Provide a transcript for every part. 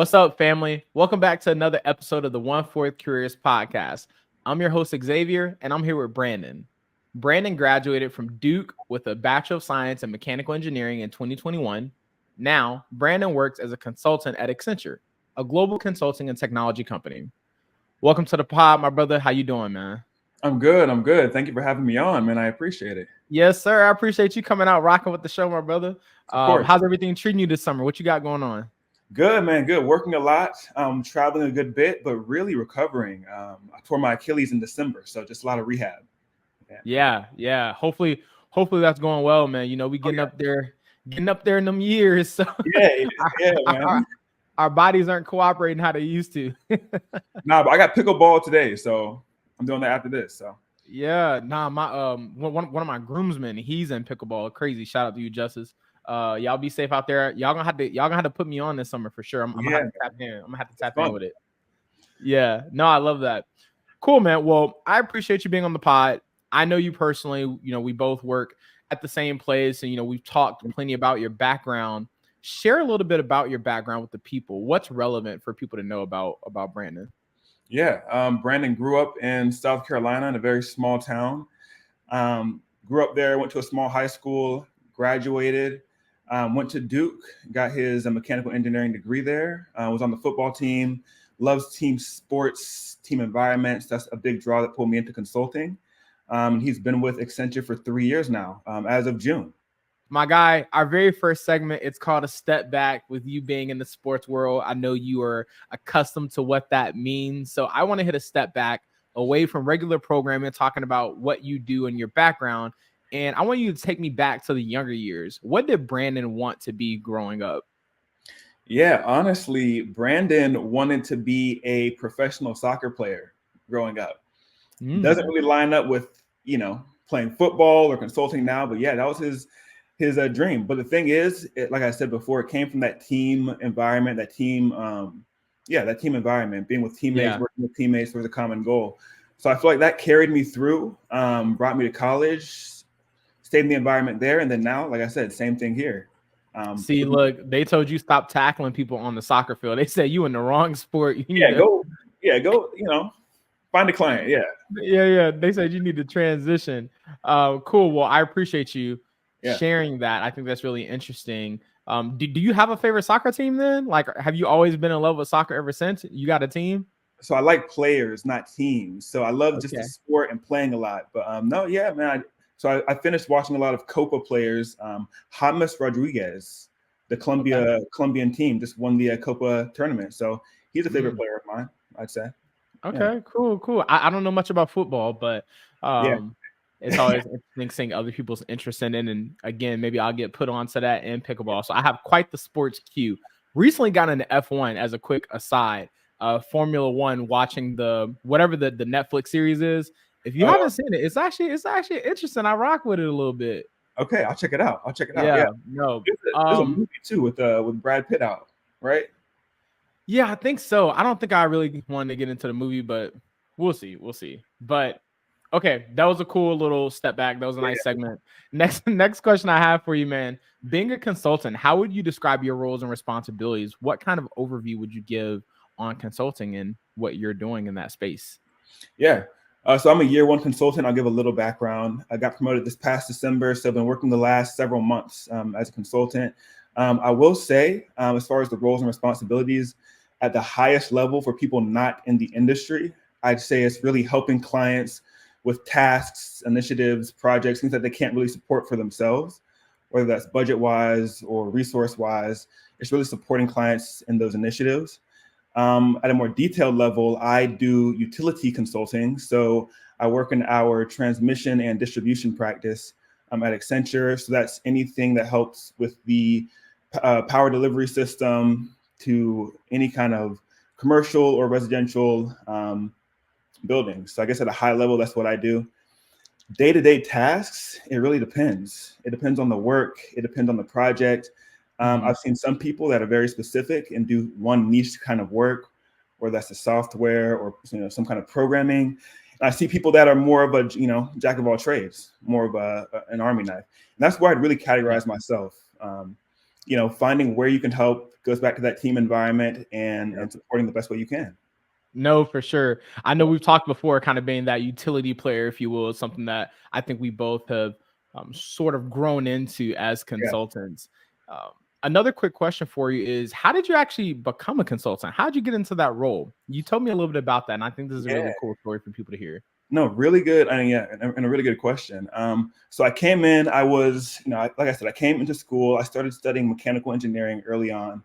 What's up, family? Welcome back to another episode of the OneFourthCareers podcast. I'm your host, Xavier, and I'm here with Brandon. Brandon graduated from Duke with a Bachelor of Science in Mechanical Engineering in 2021. Now, Brandon works as a consultant at Accenture, a global consulting and technology company. Welcome to the pod, my brother. How you doing, man? I'm good. Thank you for having me on, man. I appreciate it. Yes, sir. I appreciate you coming out rocking with the show, my brother. Of course. How's everything treating you this summer? What you got going on? Good, man. Good. Working a lot, traveling a good bit, but really recovering. I tore my Achilles in December, so just a lot of rehab. Yeah. Hopefully that's going well, man. You know, we getting up there in them years. So man. Our bodies aren't cooperating how they used to. Nah, but I got pickleball today, so I'm doing that after this. So my one of my groomsmen, he's in pickleball. Crazy. Shout out to you, Justice. Y'all be safe out there. Y'all gonna have to put me on this summer for sure. I'm gonna have to tap in. I'm gonna have to tap in with it. Yeah, no, I love that. Cool, man. Well, I appreciate you being on the pod. I know you personally. You know, we both work at the same place, and you know, we've talked plenty about your background. Share a little bit about your background with the people. What's relevant for people to know about Brandon? Yeah, Brandon grew up in South Carolina in a very small town. Grew up there, went to a small high school, graduated. Went to Duke, got his mechanical engineering degree there, was on the football team, loves team sports, team environments. That's a big draw that pulled me into consulting. He's been with Accenture for 3 years now, as of June. My guy, our very first segment, it's called A Step Back. With you being in the sports world, I know you are accustomed to what that means. So I want to hit a step back away from regular programming, talking about what you do and your background. And I want you to take me back to the younger years. What did Brandon want to be growing up? Yeah, honestly, Brandon wanted to be a professional soccer player growing up. Doesn't really line up with, playing football or consulting now, but yeah, that was his dream. But the thing is, like I said before, it came from that team environment, that team environment, being with teammates, working with teammates was a common goal. So I feel like that carried me through, brought me to college, stayed in the environment there, and then now, like I said, same thing here. Look, they told you stop tackling people on the soccer field. They said you in the wrong sport. Go. Find a client. Yeah. They said you need to transition. Cool. Well, I appreciate you sharing that. I think that's really interesting. Do you have a favorite soccer team then? Like, have you always been in love with soccer ever since? You got a team? So I like players, not teams. So I love just the sport and playing a lot. But man. So I finished watching a lot of Copa players. James Rodriguez, the Colombian team, just won the Copa tournament. So he's a favorite player of mine, I'd say. Okay, cool. I don't know much about football, but it's always interesting seeing other people's interest in it. And again, maybe I'll get put onto that in pickleball. So I have quite the sports queue. Recently got into F1 as a quick aside. Formula One, watching whatever the Netflix series is. If you haven't seen it, it's actually interesting. I rock with it a little bit. Okay, I'll check it out. Yeah. No. There's a movie too with Brad Pitt out, right? Yeah, I think so. I don't think I really wanted to get into the movie, but we'll see. But okay, that was a cool little step back. That was a nice segment. Next question I have for you, man. Being a consultant, how would you describe your roles and responsibilities? What kind of overview would you give on consulting and what you're doing in that space? Yeah. So I'm a year one consultant. I'll give a little background. I got promoted this past December, so I've been working the last several months as a consultant. I will say, as far as the roles and responsibilities, at the highest level for people not in the industry, I'd say it's really helping clients with tasks, initiatives, projects, things that they can't really support for themselves, whether that's budget-wise or resource-wise. It's really supporting clients in those initiatives. At a more detailed level, I do utility consulting. So I work in our transmission and distribution practice at Accenture. So that's anything that helps with the power delivery system to any kind of commercial or residential buildings. So I guess at a high level, that's what I do. Day-to-day tasks, it really depends. It depends on the work. It depends on the project. I've seen some people that are very specific and do one niche kind of work, or that's the software or some kind of programming. And I see people that are more of a jack of all trades, more of an army knife. And that's where I'd really categorize myself. finding where you can help goes back to that team environment and supporting the best way you can. No, for sure. I know we've talked before, kind of being that utility player, if you will, is something that I think we both have sort of grown into as consultants. Another quick question for you is, how did you actually become a consultant? How did you get into that role? You told me a little bit about that, and I think this is a really cool story for people to hear. No, really good. And a really good question. So I came in, I was, like I said, I came into school, I started studying mechanical engineering early on.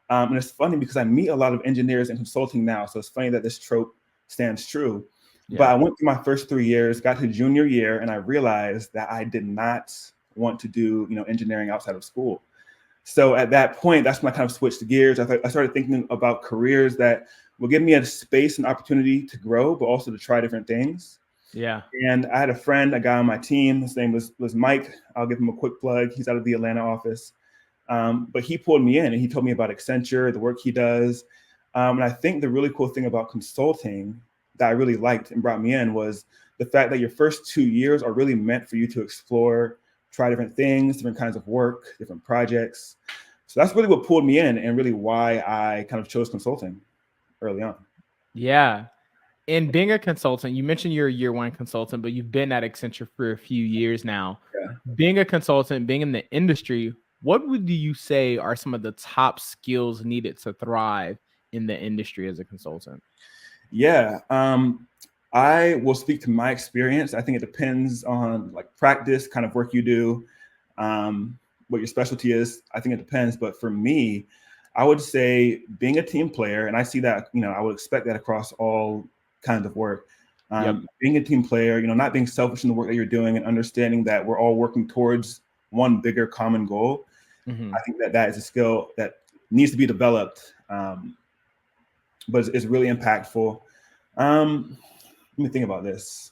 And it's funny because I meet a lot of engineers in consulting now. So it's funny that this trope stands true. Yeah. But I went through my first 3 years, got to junior year, and I realized that I did not want to do, engineering outside of school. So at that point, that's when I kind of switched gears. I started thinking about careers that will give me a space and opportunity to grow, but also to try different things. Yeah. And I had a friend, a guy on my team. His name was Mike. I'll give him a quick plug. He's out of the Atlanta office. But he pulled me in and he told me about Accenture, the work he does. And I think the really cool thing about consulting that I really liked and brought me in was the fact that your first 2 years are really meant for you to explore, try different things, different kinds of work, different projects. So that's really what pulled me in and really why I kind of chose consulting early on. Yeah. And being a consultant, you mentioned you're a year one consultant, but you've been at Accenture for a few years now. Yeah. Being a consultant, being in the industry, what would you say are some of the top skills needed to thrive in the industry as a consultant? Yeah, I will speak to my experience. I think it depends on like practice, kind of work you do, what your specialty is. I think it depends. But for me, I would say being a team player, and I see that, I would expect that across all kinds of work. Being a team player, not being selfish in the work that you're doing and understanding that we're all working towards one bigger common goal. I think that is a skill that needs to be developed, but it's really impactful. Let me think about this.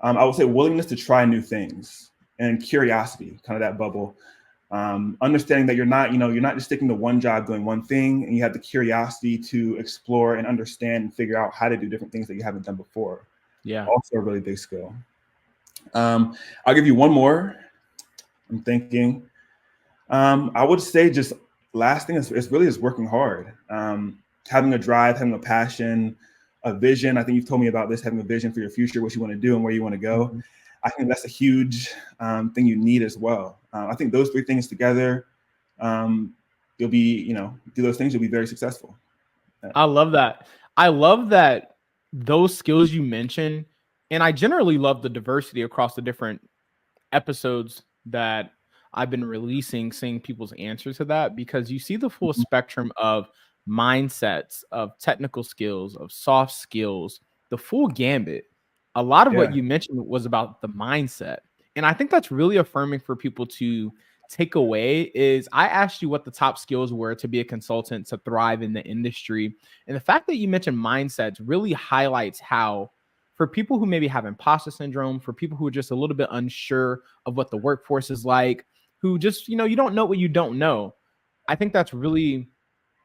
I would say willingness to try new things and curiosity, kind of that bubble. Understanding that you're not just sticking to one job doing one thing, and you have the curiosity to explore and understand and figure out how to do different things that you haven't done before. Yeah. Also a really big skill. I'll give you one more. I'm thinking. I would say just last thing is really just working hard. Having a drive, having a passion, a vision. I think you've told me about this, having a vision for your future, what you want to do and where you want to go. I think that's a huge thing you need as well. I think those three things together, you'll be, do those things, you'll be very successful. Yeah. I love that. I love that those skills you mentioned, and I generally love the diversity across the different episodes that I've been releasing, seeing people's answers to that, because you see the full spectrum of mindsets, of technical skills, of soft skills, the full gambit. A lot of what you mentioned was about the mindset. And I think that's really affirming for people to take away. Is I asked you what the top skills were to be a consultant, to thrive in the industry. And the fact that you mentioned mindsets really highlights how, for people who maybe have imposter syndrome, for people who are just a little bit unsure of what the workforce is like, who just, you don't know what you don't know. I think that's really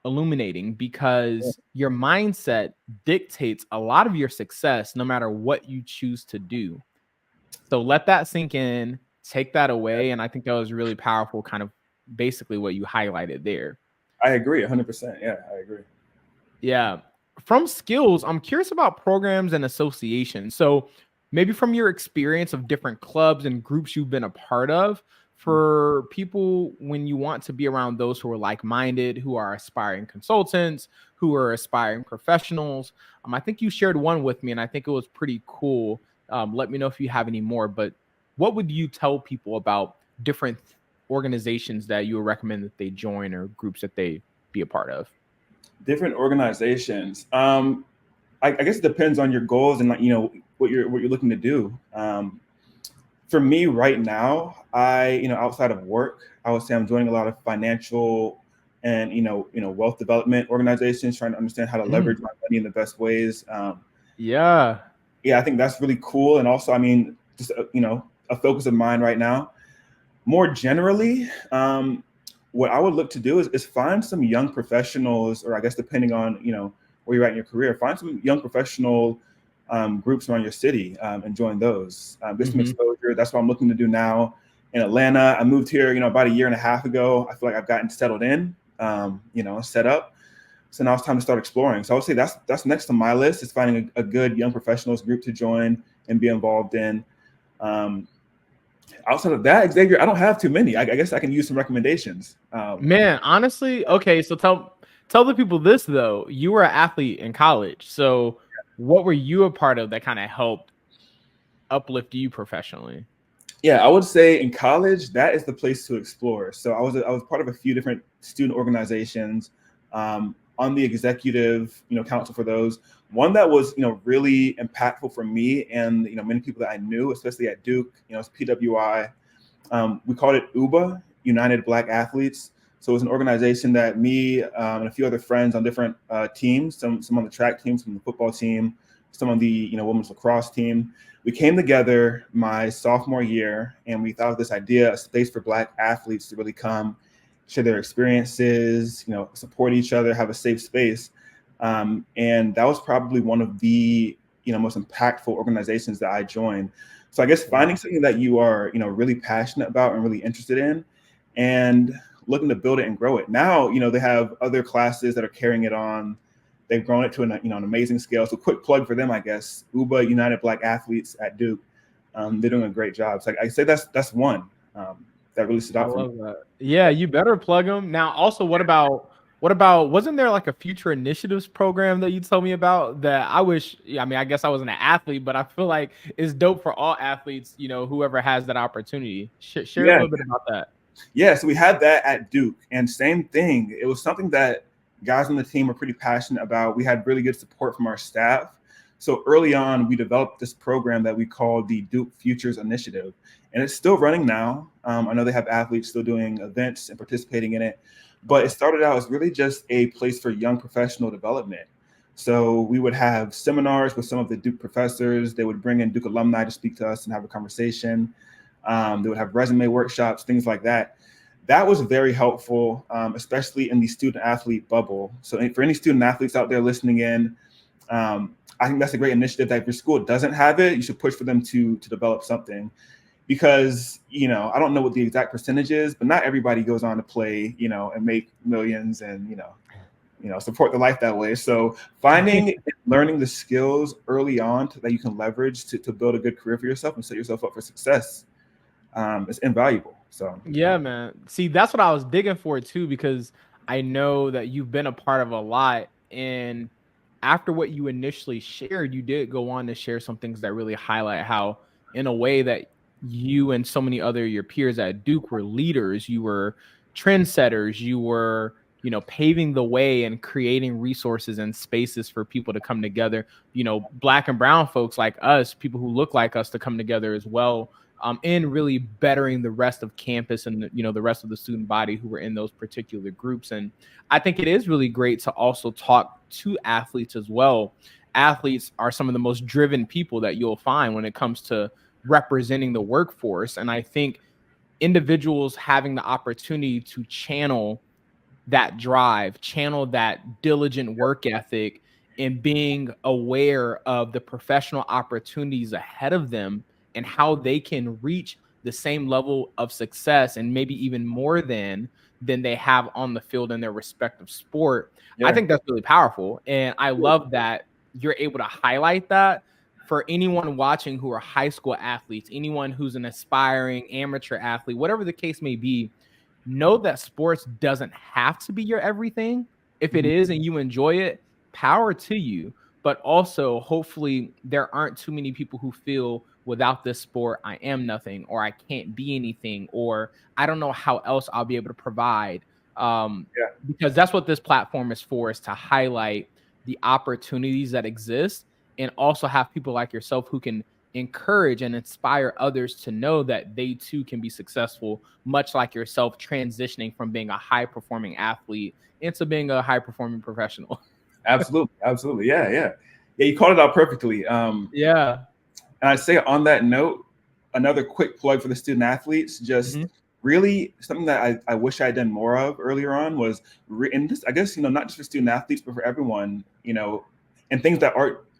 illuminating, because your mindset dictates a lot of your success no matter what you choose to do. So let that sink in, take that away. And I think that was really powerful, kind of basically what you highlighted there. I agree 100%. Yeah, I agree. Yeah. From skills, I'm curious about programs and associations. So maybe from your experience of different clubs and groups you've been a part of, for people when you want to be around those who are like-minded, who are aspiring consultants, who are aspiring professionals. I think you shared one with me, and I think it was pretty cool. Let me know if you have any more, but what would you tell people about different organizations that you would recommend that they join, or groups that they be a part of? Different organizations. I guess it depends on your goals and what you're looking to do. For me right now, outside of work, I would say I'm joining a lot of financial and, wealth development organizations, trying to understand how to leverage my money in the best ways. Yeah, I think that's really cool. And also, just, a focus of mine right now. More generally, what I would look to do is find some young professionals, or I guess depending on, where you're at in your career, find some young professional groups around your city and join those. Get some exposure. That's what I'm looking to do now. in Atlanta. I moved here, about a year and a half ago. I feel like I've gotten settled in, set up. So now it's time to start exploring. So I would say that's next on my list, is finding a good young professionals group to join and be involved in. Outside of that, Xavier, I don't have too many. I guess I can use some recommendations. Man, honestly, okay. So tell the people this though. You were an athlete in college. So what were you a part of that kind of helped uplift you professionally? Yeah, I would say in college, that is the place to explore. So I was part of a few different student organizations, on the executive, council for those. One that was, really impactful for me and, many people that I knew, especially at Duke, it's PWI. We called it UBA, United Black Athletes. So it was an organization that me and a few other friends on different teams, some on the track team, some on the football team, some on the, women's lacrosse team. We came together my sophomore year and we thought of this idea, a space for Black athletes to really come, share their experiences, support each other, have a safe space. And that was probably one of the, most impactful organizations that I joined. So I guess finding something that you are, really passionate about and really interested in and looking to build it and grow it. Now, they have other classes that are carrying it on. They've grown it to an amazing scale. So quick plug for them, I guess. UBA, United Black Athletes at Duke. They're doing a great job. So I say that's one that really stood out for me. That. Yeah, you better plug them. Now, also, what about, wasn't there like a future initiatives program that you told me about that I wish, I guess I wasn't an athlete, but I feel like it's dope for all athletes, whoever has that opportunity. Share a little bit about that. Yeah, so we had that at Duke, and same thing. It was something that guys on the team were pretty passionate about. We had really good support from our staff. So early on, we developed this program that we called the Duke Futures Initiative, and it's still running now. I know they have athletes still doing events and participating in it, but it started out as really just a place for young professional development. So we would have seminars with some of the Duke professors. They would bring in Duke alumni to speak to us and have a conversation. They would have resume workshops, things like that. That was very helpful, especially in the student athlete bubble. So for any student athletes out there listening in, I think that's a great initiative that if your school doesn't have it, you should push for them to develop something. Because, I don't know what the exact percentage is, but not everybody goes on to play, and make millions and, support their life that way. So finding and learning the skills early on that you can leverage to build a good career for yourself and set yourself up for success is invaluable. So yeah, man. See, that's what I was digging for too, because I know that you've been a part of a lot. And after what you initially shared, you did go on to share some things that really highlight how, in a way, that you and so many other your peers at Duke were leaders. You were trendsetters. You were, paving the way and creating resources and spaces for people to come together. Black and brown folks like us, people who look like us, to come together as well. And really bettering the rest of campus and the rest of the student body who were in those particular groups. And I think it is really great to also talk to athletes as well. Athletes are some of the most driven people that you'll find when it comes to representing the workforce. And I think individuals having the opportunity to channel that drive, channel that diligent work ethic, and being aware of the professional opportunities ahead of them and how they can reach the same level of success and maybe even more than they have on the field in their respective sport. Yeah. I think that's really powerful. And I love that you're able to highlight that for anyone watching who are high school athletes, anyone who's an aspiring amateur athlete, whatever the case may be. Know that sports doesn't have to be your everything. If it is and you enjoy it, power to you. But also, hopefully, there aren't too many people who feel, without this sport, I am nothing, or I can't be anything, or I don't know how else I'll be able to provide. Because that's what this platform is for, is to highlight the opportunities that exist and also have people like yourself who can encourage and inspire others to know that they too can be successful, much like yourself, transitioning from being a high-performing athlete into being a high-performing professional. Absolutely. Yeah. You called it out perfectly. Yeah. And I'd say on that note, another quick plug for the student athletes, just really something that I wish I had done more of earlier on was, and this, I guess, not just for student athletes, but for everyone, and things that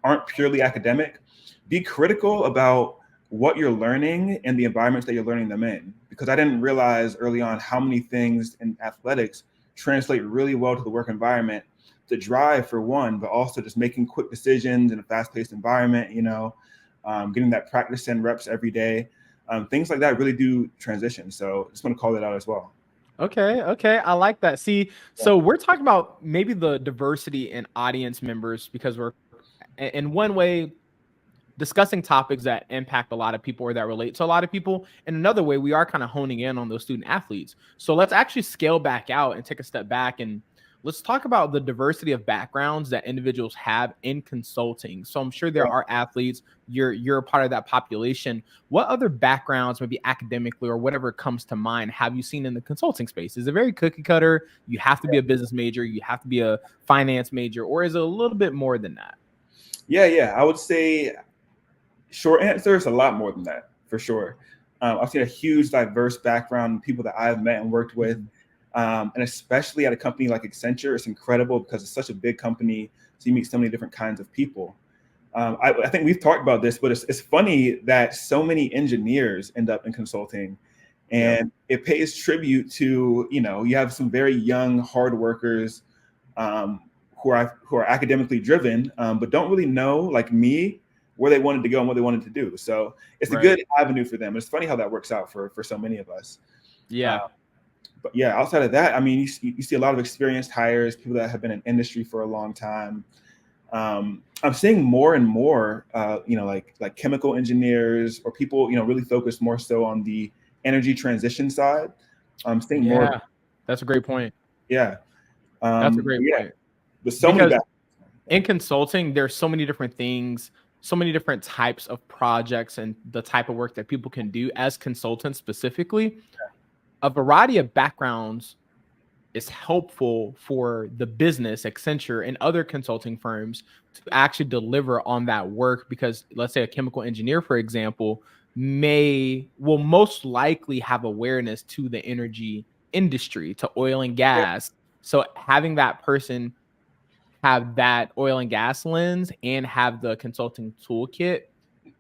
aren't purely academic. Be critical about what you're learning and the environments that you're learning them in. Because I didn't realize early on how many things in athletics translate really well to the work environment. The drive for one, but also just making quick decisions in a fast-paced environment, getting that practice and reps every day. Things like that really do transition. So I just want to call that out as well. Okay. I like that. See, so we're talking about maybe the diversity in audience members because we're in one way discussing topics that impact a lot of people or that relate to a lot of people. In another way, we are kind of honing in on those student athletes. So let's actually scale back out and take a step back and let's talk about the diversity of backgrounds that individuals have in consulting. So I'm sure there are athletes, you're a part of that population. What other backgrounds, maybe academically or whatever comes to mind, have you seen in the consulting space? Is it very cookie cutter? You have to be a business major, you have to be a finance major, or is it a little bit more than that? Yeah. I would say short answer is a lot more than that, for sure. I've seen a huge diverse background, people that I've met and worked with. And especially at a company like Accenture, it's incredible because it's such a big company. So you meet so many different kinds of people. I think we've talked about this, but it's funny that so many engineers end up in consulting, and it pays tribute to, you have some very young hard workers who are academically driven, but don't really know, like me, where they wanted to go and what they wanted to do. So it's a good avenue for them. It's funny how that works out for so many of us. But yeah, outside of that, I mean, you see a lot of experienced hires, people that have been in industry for a long time. I'm seeing more and more, like chemical engineers or people, really focused more so on the energy transition side. I'm seeing more. That's a great point. Yeah. That's a great point. There's so many in consulting, there's so many different things, so many different types of projects and the type of work that people can do as consultants specifically. A variety of backgrounds is helpful for the business, Accenture and other consulting firms, to actually deliver on that work. Because let's say a chemical engineer, for example, will most likely have awareness to the energy industry, to oil and gas. So having that person have that oil and gas lens and have the consulting toolkit,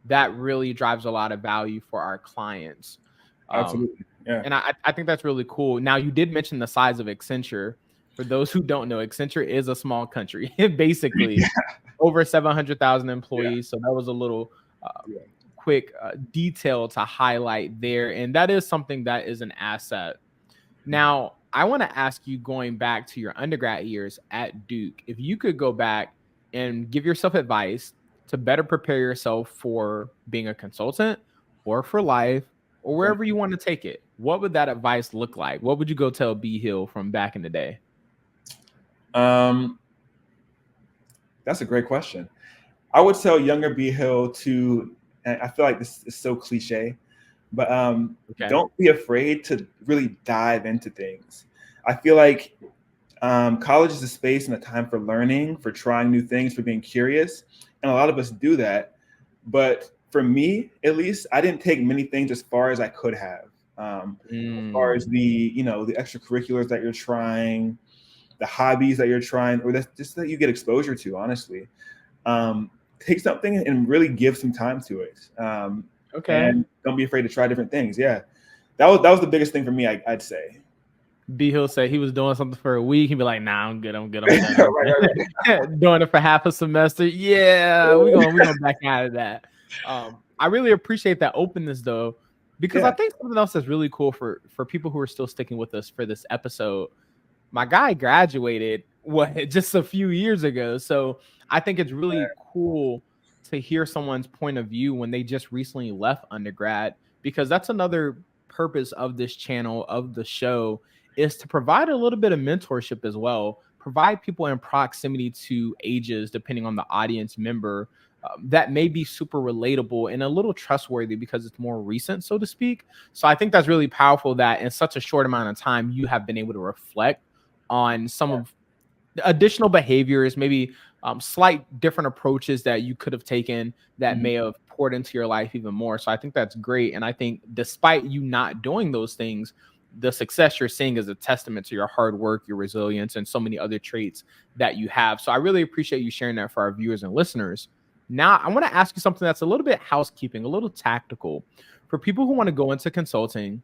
that really drives a lot of value for our clients. Absolutely. Yeah. And I think that's really cool. Now, you did mention the size of Accenture. For those who don't know, Accenture is a small country, basically over 700,000 employees. So that was a little quick detail to highlight there. And that is something that is an asset. Now, I want to ask you, going back to your undergrad years at Duke, if you could go back and give yourself advice to better prepare yourself for being a consultant or for life or wherever you want to take it, what would that advice look like? What would you go tell B Hill from back in the day? That's a great question. I would tell younger B Hill to, and I feel like this is so cliche, but don't be afraid to really dive into things. I feel like college is a space and a time for learning, for trying new things, for being curious. And a lot of us do that. But for me, at least, I didn't take many things as far as I could have. As far as the extracurriculars that you're trying, the hobbies that you're trying, or that's just that you get exposure to, honestly. Take something and really give some time to it. And don't be afraid to try different things. Yeah. That was the biggest thing for me, I'd say. B Hill said he was doing something for a week. He'd be like, nah, I'm good. I'm done. Doing it for half a semester. Yeah, we're gonna back out of that. I really appreciate that openness though, because I think something else that's really cool for people who are still sticking with us for this episode. My guy graduated just a few years ago. So I think it's really cool to hear someone's point of view when they just recently left undergrad, because that's another purpose of this channel, of the show, is to provide a little bit of mentorship as well, provide people in proximity to ages, depending on the audience member, that may be super relatable and a little trustworthy because it's more recent, so to speak. So I think that's really powerful that in such a short amount of time, you have been able to reflect on some of the additional behaviors, maybe slight different approaches that you could have taken that may have poured into your life even more. So I think that's great. And I think despite you not doing those things, the success you're seeing is a testament to your hard work, your resilience, and so many other traits that you have. So I really appreciate you sharing that for our viewers and listeners. Now, I want to ask you something that's a little bit housekeeping, a little tactical. For people who want to go into consulting,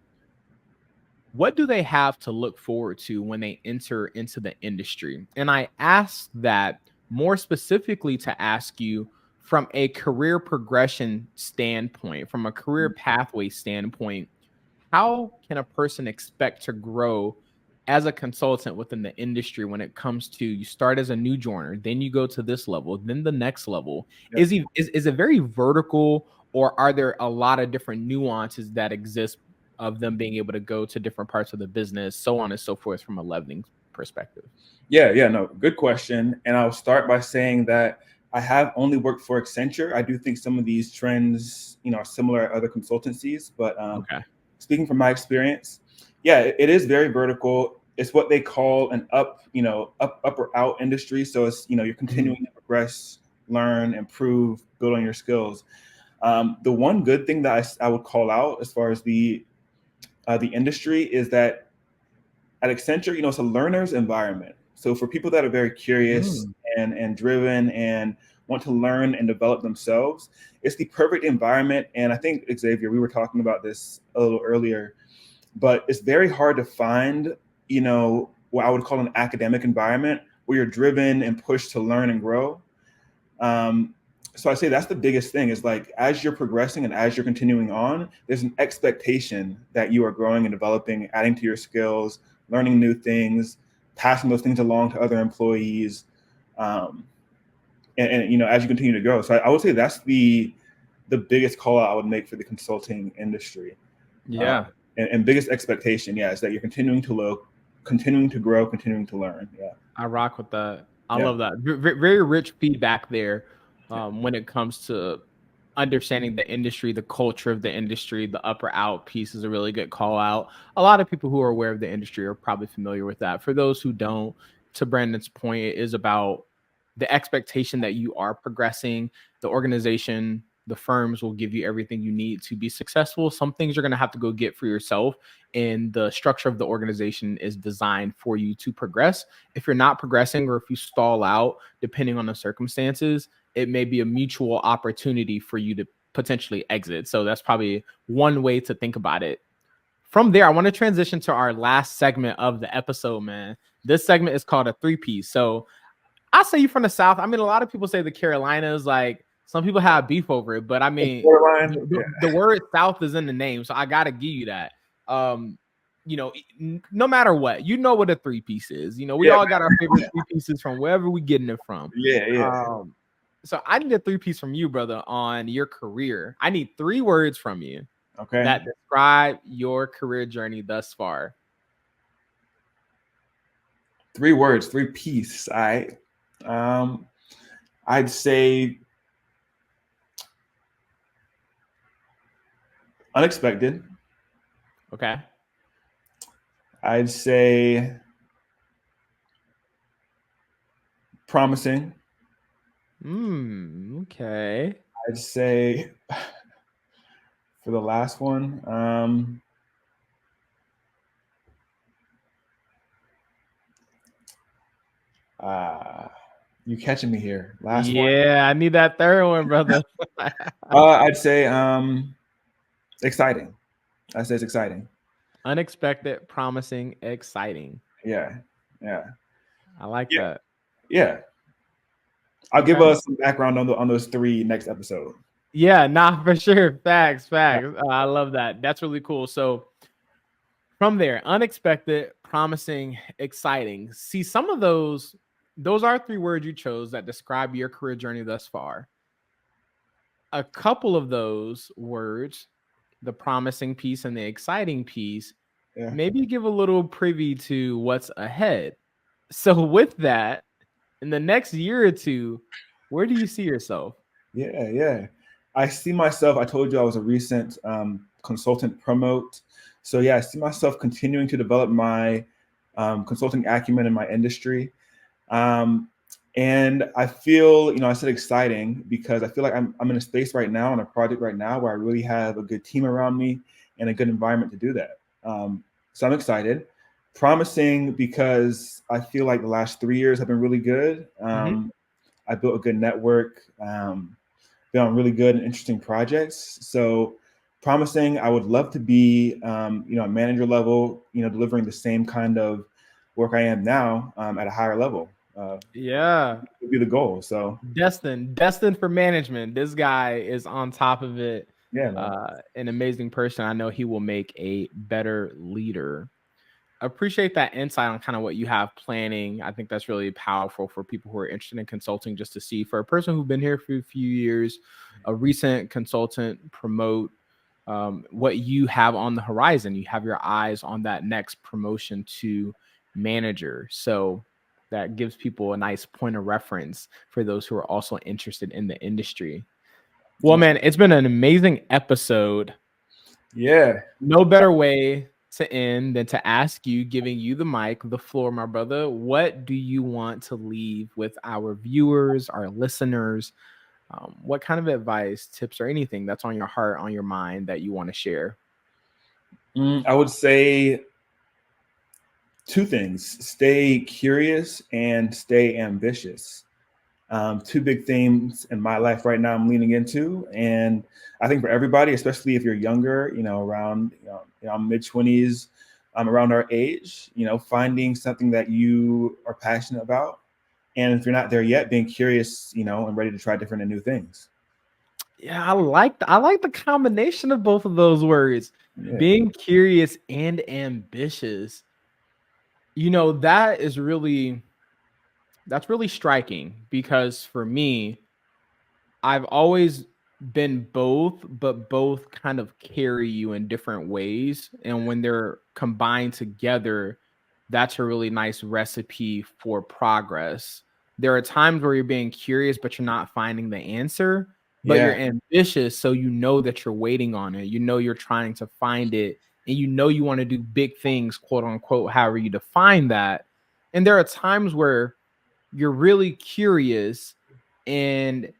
what do they have to look forward to when they enter into the industry? And I ask that more specifically to ask you from a career progression standpoint, from a career pathway standpoint, how can a person expect to grow as a consultant within the industry when it comes to you start as a new joiner, then you go to this level, then the next level? Yep. Is it very vertical, or are there a lot of different nuances that exist of them being able to go to different parts of the business, so on and so forth, from a leveling perspective? Yeah, no, good question. And I'll start by saying that I have only worked for Accenture. I do think some of these trends, are similar at other consultancies, but speaking from my experience, yeah, it is very vertical. It's what they call an up or out industry. So it's, you're continuing to progress, learn, improve, build on your skills. The one good thing that I would call out as far as the industry is that at Accenture, it's a learner's environment. So for people that are very curious and driven and want to learn and develop themselves, it's the perfect environment. And I think, Xavier, we were talking about this a little earlier, but it's very hard to find, what I would call an academic environment where you're driven and pushed to learn and grow. So I say that's the biggest thing is like, as you're progressing and as you're continuing on, there's an expectation that you are growing and developing, adding to your skills, learning new things, passing those things along to other employees. And as you continue to grow. So I would say that's the biggest call out I would make for the consulting industry. Yeah. And biggest expectation, is that you're continuing to grow, continuing to learn. Yeah. I rock with that. I love that. Very rich feedback there. When it comes to understanding the industry, the culture of the industry, the up or out piece is a really good call out. A lot of people who are aware of the industry are probably familiar with that. For those who don't, to Brandon's point, it is about the expectation that you are progressing. The organization, the firms will give you everything you need to be successful. Some things you're going to have to go get for yourself. And the structure of the organization is designed for you to progress. If you're not progressing, or if you stall out, depending on the circumstances, it may be a mutual opportunity for you to potentially exit. So that's probably one way to think about it. From there, I want to transition to our last segment of the episode, man. This segment is called a 3-piece. So I say you from the South. I mean, a lot of people say the Carolinas, like some people have beef over it, but I mean, the word South is in the name. So I got to give you that. No matter what a 3-piece is. We all got our favorite 3 pieces from wherever we getting it from. So I need a 3-piece from you, brother, on your career. I need 3 words from you that describe your career journey thus far. 3 words, 3-piece. I'd say unexpected. Okay. I'd say promising. Okay. I'd say for the last one, you catching me here. Last one. Yeah, I need that third one, brother. I'd say exciting. I'd say it's exciting. Unexpected, promising, exciting. Yeah. I like that. Yeah. I'll give us some background on those 3 next episode. Yeah, nah, for sure. Facts. I love that. That's really cool. So from there, unexpected, promising, exciting. See, some of those are 3 words you chose that describe your career journey thus far. A couple of those words, the promising piece and the exciting piece, maybe give a little preview to what's ahead. So with that, in the next year or 2, where do you see yourself? Yeah. I see myself, I told you I was a recent consultant promote. So I see myself continuing to develop my consulting acumen in my industry. And I feel, I said exciting because I feel like I'm in a space right now, on a project right now, where I really have a good team around me and a good environment to do that. So I'm excited. Promising because I feel like the last 3 years have been really good. I built a good network. been on really good and interesting projects. So promising. I would love to be, at manager level, delivering the same kind of work I am now at a higher level. Yeah, would be the goal. So destined for management. This guy is on top of it. Yeah, man. An amazing person. I know he will make a better leader. Appreciate that insight on kind of what you have planning. I think that's really powerful for people who are interested in consulting, just to see, for a person who's been here for a few years, a recent consultant, promote what you have on the horizon. You have your eyes on that next promotion to manager. So that gives people a nice point of reference for those who are also interested in the industry. Well, man, it's been an amazing episode. Yeah. No better way to end than to ask you, giving you the mic, the floor, my brother. What do you want to leave with our viewers, our listeners? What kind of advice, tips, or anything that's on your heart, on your mind that you want to share? I would say two things: stay curious and stay ambitious. Two big themes in my life right now I'm leaning into. And I think for everybody, especially if you're younger, around mid-20s, around our age, finding something that you are passionate about. And if you're not there yet, being curious, and ready to try different and new things. Yeah, I like the combination of both of those words. Yeah. Being curious and ambitious. That's really striking, because for me, I've always been both, but both kind of carry you in different ways. And when they're combined together, that's a really nice recipe for progress. There are times where you're being curious, but you're not finding the answer, but you're ambitious. So that you're waiting on it. You're trying to find it, and you want to do big things, quote unquote, however you define that. And there are times where you're really curious and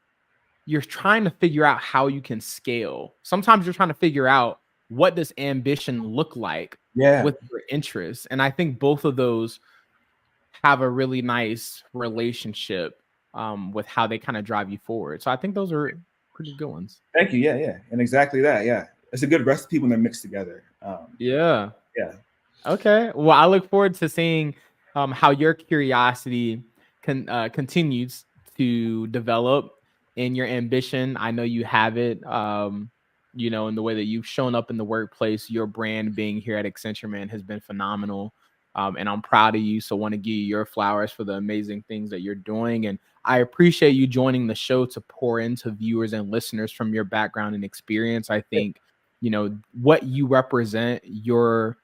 you're trying to figure out how you can scale. Sometimes you're trying to figure out, what does ambition look like with your interests? And I think both of those have a really nice relationship with how they kind of drive you forward. So I think those are pretty good ones. Thank you. Yeah. And exactly that. Yeah. It's a good recipe when they're mixed together. Yeah. Okay. Well, I look forward to seeing how your curiosity continues to develop in your ambition. I know you have it, in the way that you've shown up in the workplace. Your brand being here at Accenture, man, has been phenomenal. And I'm proud of you. So I want to give you your flowers for the amazing things that you're doing. And I appreciate you joining the show to pour into viewers and listeners from your background and experience. I think, what you represent, your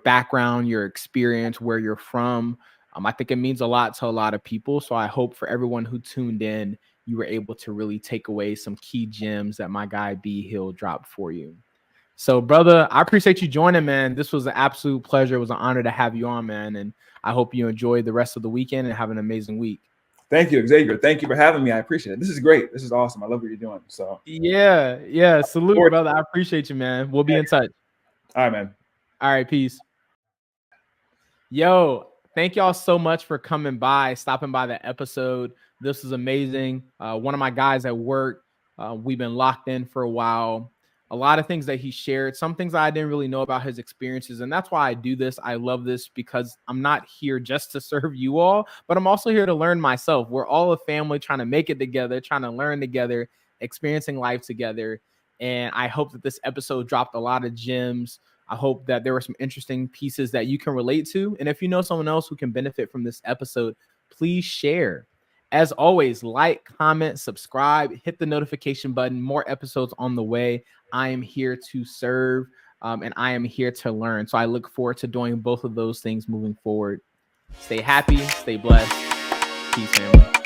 background, your experience, where you're from, I think it means a lot to a lot of people. So I hope for everyone who tuned in, you were able to really take away some key gems that my guy B Hill dropped for you. So, brother, I appreciate you joining, man. This was an absolute pleasure. It was an honor to have you on, man. And I hope you enjoy the rest of the weekend and have an amazing week. Thank you, Xavier. Thank you for having me. I appreciate it. This is great. This is awesome. I love what you're doing. So yeah. Salute, brother. I appreciate you, man. We'll be in touch. All right, man. All right, peace. Yo, thank y'all so much for stopping by the episode. This is amazing. One of my guys at work, we've been locked in for a while. A lot of things that he shared, some things I didn't really know about his experiences. And that's why I do this. I love this, because I'm not here just to serve you all, but I'm also here to learn myself. We're all a family trying to make it together, trying to learn together, experiencing life together. And I hope that this episode dropped a lot of gems. I hope that there were some interesting pieces that you can relate to. And if you know someone else who can benefit from this episode, please share. As always, like, comment, subscribe, hit the notification button. More episodes on the way. I am here to serve, and I am here to learn. So I look forward to doing both of those things moving forward. Stay happy, stay blessed. Peace, family.